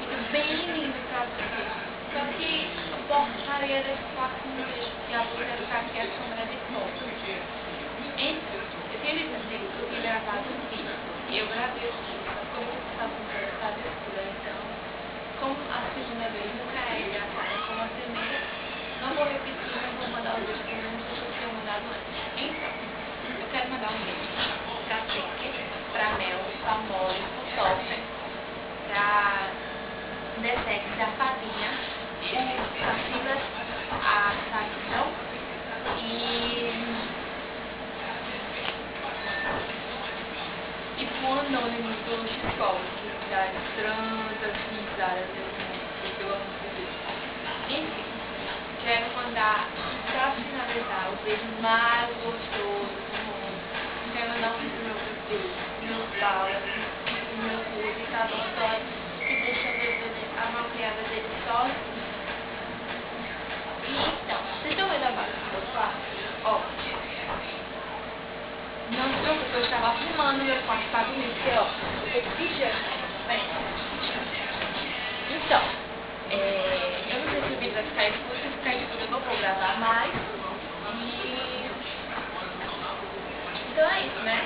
Fica bem lindo pra você. Só que eu gostaria de ficar com um beijo que a luz vai ficar aqui a câmera de foto. Então, eu queria dizer que eu tinha gravado um vídeo. E eu gravei o vídeo, só que como você estava interessado em escura, então, como a segunda vez nunca é engraçada como a primeira, não vou repetir, mas vou mandar o beijo pelo menos que eu tinha mandado antes. Então, eu quero mandar um beijo pra Trick, pra Mel, pra Molly, pro Topper, pra Desex, a Fadinha, a Silas, a Saxão e pro Anônimo do X-Call, que dá tantas risadas eu amo esse vídeo. Enfim, quero mandar, pra finalizar, o beijo mais gostoso do mundo. Quero mandar um beijo pro meu bebê, meus balas, pro meu cu, que tá gostoso, que deixa o bebê, a maquiada dele sozinho. E então, vocês estão vendo a base do meu quarto? Ó, não se preocupe, eu estava arrumando meu quarto pra dormir, porque ó, eu tô de pijama, tá vendo? Então, eu não sei se o vídeo vai ficar escuro, se ficar escuro eu não vou gravar mais. E então é isso, né?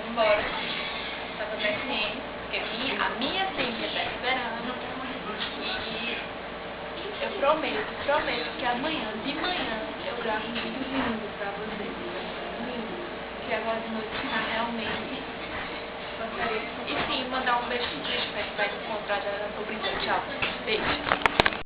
Vambora. Tava descendo, porque a minha senha tá esperando. E eu prometo que amanhã, de manhã, eu gravo um vídeo lindo pra vocês. Lindo. Que agora de noite tá realmente gostaria. E sim, mandar um beijo pro Cristo, que vai encontrar já, tô brincando. Tchau. Beijo.